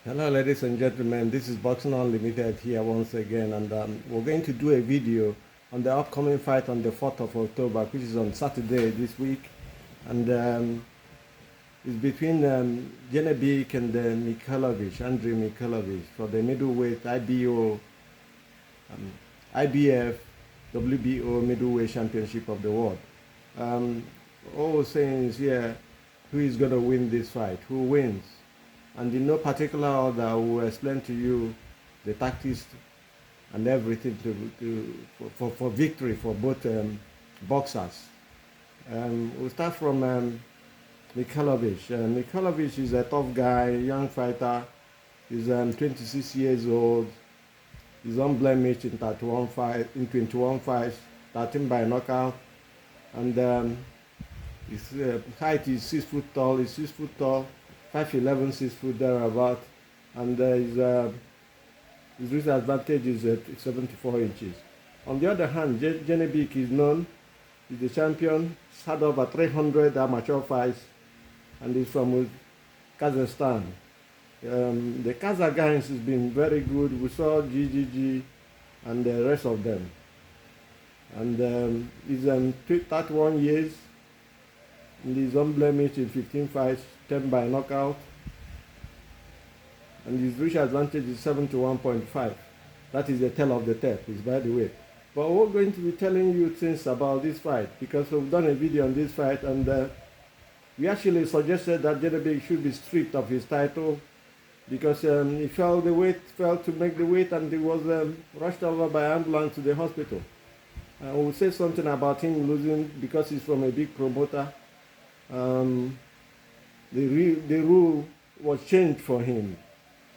Hello, ladies and gentlemen. This is Boxing Unlimited here once again, and we're going to do a video on the upcoming fight on the 4th of October, which is on Saturday this week, and it's between Janibek and Mikhailovich, Andrei Mikhailovich, for the middleweight IBF, WBO middleweight championship of the world. Um, all we're saying is here, who is going to win this fight? Who wins? And in no particular order, I will explain to you the tactics and everything for victory for both boxers. We'll start from Mikhailovich. Mikhailovich is a tough guy, young fighter. He's 26 years old. He's unblemished in 21 fights, 13 by knockout. And his height is 6 foot tall. He's 6 foot tall. 5'11", 6 foot thereabout, and his reach advantage is at 74 inches. On the other hand, Janibek is known, he's the champion, he's had over 300 amateur fights, and he's from Kazakhstan. The Kazakh guys has been very good. We saw GGG and the rest of them. And he's 31 years, and he's unblemished in 15 fights, 10 by knockout, and his reach advantage is 71.5. That is the tail of the tape, is by the way. But we're going to be telling you things about this fight because we've done a video on this fight, and we actually suggested that Janibek should be stripped of his title because he failed to make the weight, and he was rushed over by ambulance to the hospital. We'll say something about him losing because he's from a big promoter. The rule was changed for him.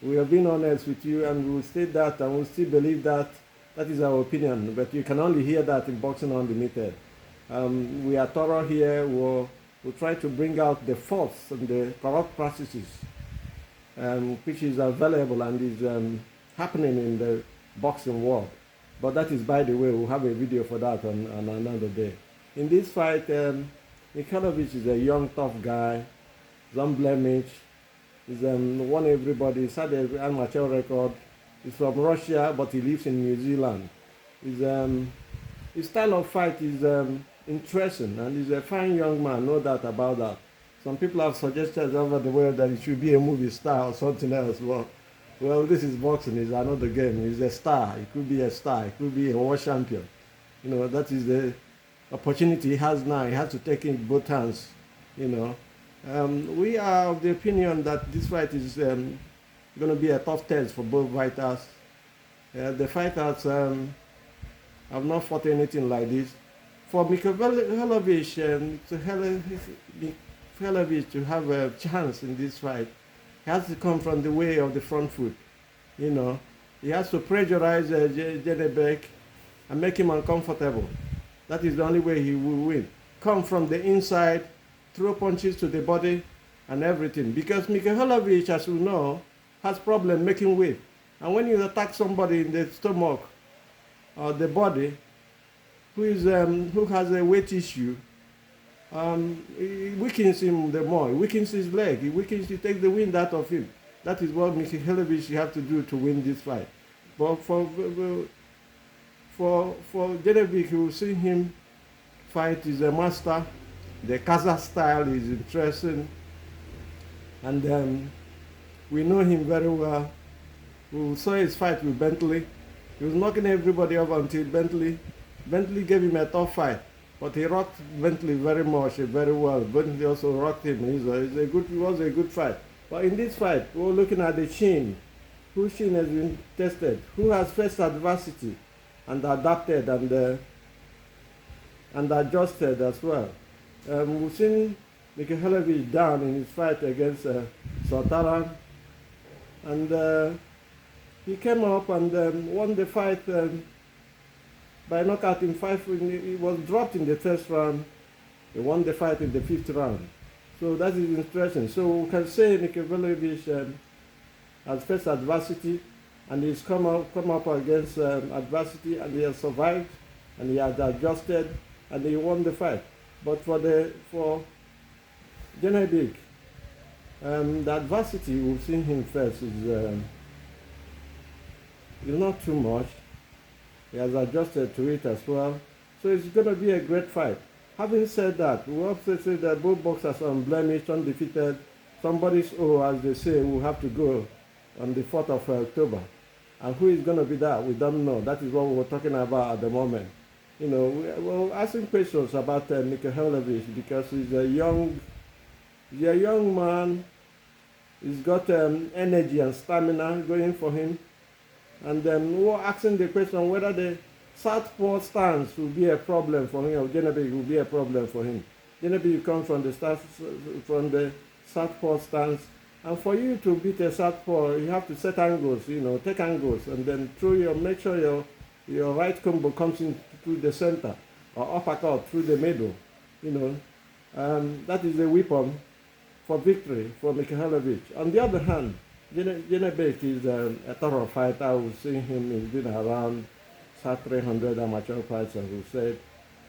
We have been honest with you, and we will state that, and we still believe that. That is our opinion, but you can only hear that in Boxing Unlimited. We are thorough here. We'll try to bring out the faults and the corrupt practices which is available and is happening in the boxing world. But that is, by the way, we'll have a video for that on another day. In this fight, Mikhailovich is a young, tough guy. He's unblemished. He's won everybody. He's had an amateur record. He's from Russia, but he lives in New Zealand. His style of fight is interesting, and he's a fine young man, no doubt about that. Some people have suggested over the world that he should be a movie star or something else. Well, this is boxing. It's another game. He's a star. He could be a star. He could be a world champion. You know, that is the opportunity he has now. He has to take it in both hands, you know. We are of the opinion that this fight is going to be a tough test for both fighters. The fighters have not fought anything like this. For Mikhailovich to have a chance in this fight, he has to come from the way of the front foot. You know, he has to pressurize Janibek and make him uncomfortable. That is the only way he will win. Come from the inside, throw punches to the body and everything. Because Mikhailovich, as we know, has problem making weight. And when you attack somebody in the stomach or the body who has a weight issue, it weakens him the more. It weakens his leg. It takes the wind out of him. That is what Mikhailovich have to do to win this fight. But for Janibek, you will see him fight. Is a master. The Kazakh style is interesting, and we know him very well. We saw his fight with Bentley. He was knocking everybody off until Bentley gave him a tough fight, but he rocked Bentley very much, very well. Bentley also rocked him. It was a good fight. But in this fight, we're looking at the chin. Whose chin has been tested? Who has faced adversity and adapted and adjusted as well? We've seen Mikhailovich down in his fight against Sultan, and he came up and won the fight by knockout in 5. He was dropped in the first round. He won the fight in the 5th round. So that is interesting. So we can say Mikhailovich has faced adversity, and he's come up against adversity, and he has survived, and he has adjusted, and he won the fight. But for Janibek, The adversity we've seen him face is not too much. He has adjusted to it as well. So it's going to be a great fight. Having said that, we also say that both boxers are unblemished, undefeated. Somebody's as they say, will have to go on the 4th of October. And who is going to be that? We don't know. That is what we're talking about at the moment. You know, we're asking questions about Mikhailovich because he's a young man. He's got energy and stamina going for him. And we were asking the question whether the southpaw stance will be a problem for him, or Janibek will be a problem for him. Janibek comes from the southpaw stance, and for you to beat a southpaw, you have to set angles, take angles, and then make sure your right combo comes in through the center, or uppercut through the middle. That is a weapon for victory for Mikhailovich. On the other hand, Janibek is a thorough fighter. We've seen him, he's been around 300 amateur fights, as we said.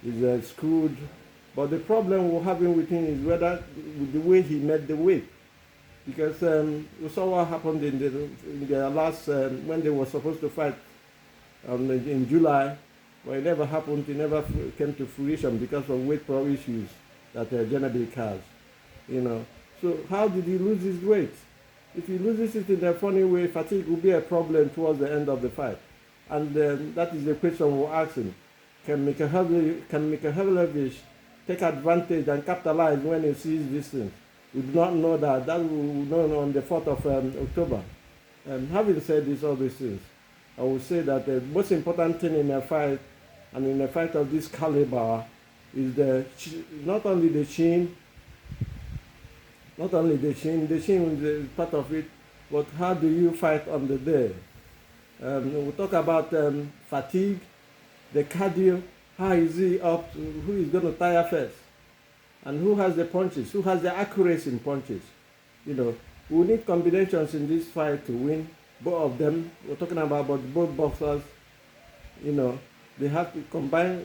He's schooled. But the problem we're having with him is with the way he made the weight. Because we saw what happened in the last, when they were supposed to fight in July, but it never happened. It never came to fruition because of weight pro issues that Janibek has. So how did he lose his weight? If he loses it in a funny way, fatigue will be a problem towards the end of the fight. And that is the question we're asking. Can Mikhailovich take advantage and capitalize when he sees these things? We do not know that. That we will know on the 4th of October. Having said all these things, I would say that the most important thing in a fight, and in a fight of this caliber, is not only the chin, the chin is part of it, but how do you fight on the day? We talk about fatigue, the cardio, how is he up, who is going to tire first, and who has the punches, who has the accuracy in punches. We need combinations in this fight to win, both of them. We're talking about both boxers. They have to combine,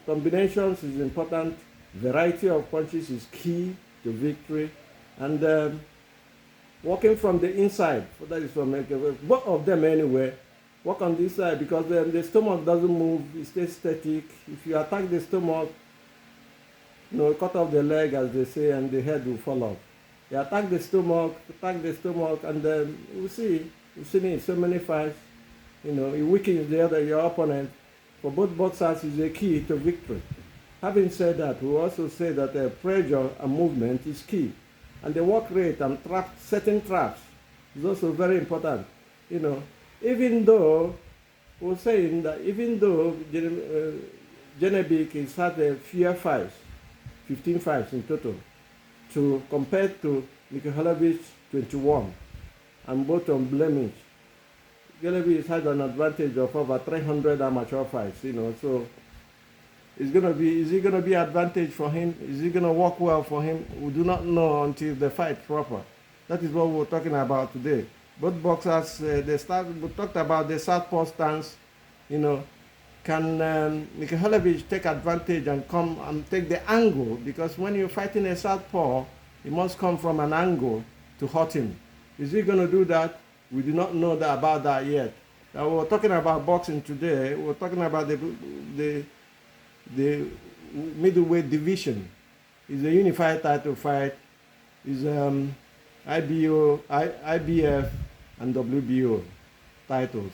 combinations is important, variety of punches is key to victory. And working from the inside, that is from both of them anyway, work on this side because the stomach doesn't move, it stays static. If you attack the stomach, cut off the leg, as they say, and the head will fall off. You attack the stomach, and then we've seen it in so many fights. It weakens your opponent. For both boxers is a key to victory. Having said that, we also say that pressure and movement is key. And the work rate and setting traps is also very important. Even though we're saying that Janibek has had a few fights, 15 fights in total, compared to Mikhailovich 21, and both unblemished. Janibek has had an advantage of over 300 amateur fights. So is it going to be advantage for him? Is it going to work well for him? We do not know until the fight proper. That is what we're talking about today. Both boxers, we talked about the southpaw stance. Can Mikhailovich take advantage and come and take the angle? Because when you're fighting a southpaw, it must come from an angle to hurt him. Is he going to do that? We do not know about that yet. Now we're talking about boxing today. We're talking about the middleweight division. It's a unified title fight. It's IBF and WBO titles.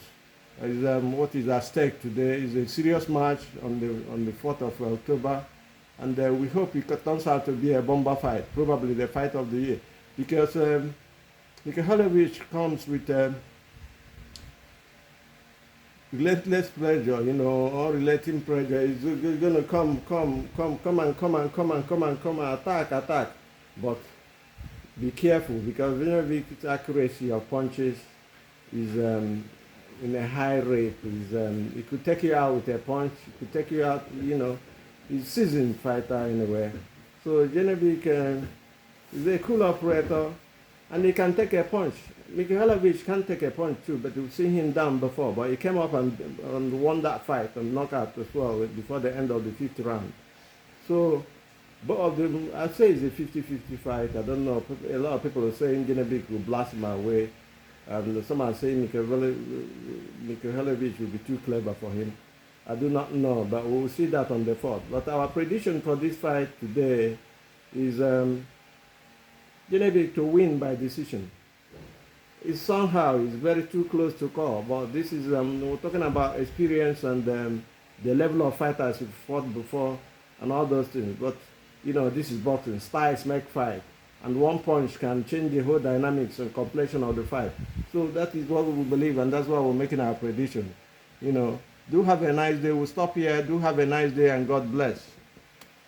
What is at stake today is a serious match on the 4th of October, and we hope it turns out to be a bomber fight, probably the fight of the year, because Mikhailovich comes with relentless pressure, unrelenting pressure. Is going to come, attack. But be careful, because Janibek's accuracy of punches is in a high rate. It could take you out with a punch. It could take you out. He's a seasoned fighter anyway. So Janibek is a cool operator, and he can take a punch. Mikhailovich can take a punch too, but we've seen him down before. But he came up and won that fight and knockout as well before the end of the 5th round. So Both of them, I'd say it's a 50-50 fight. I don't know. A lot of people are saying Janibek will blast him away. And some are saying Mikhailovich will be too clever for him. I do not know, but we will see that on the 4th. But our prediction for this fight today is Janibek to win by decision. It's somehow it's very too close to call, but this is we're talking about experience and the level of fighters who fought before and all those things. But you know, this is boxing. Styles make fight, and one punch can change the whole dynamics and complexion of the fight. So that is what we believe, and that's why we're making our prediction. You know, do have a nice day. We'll stop here. Do have a nice day, and God bless.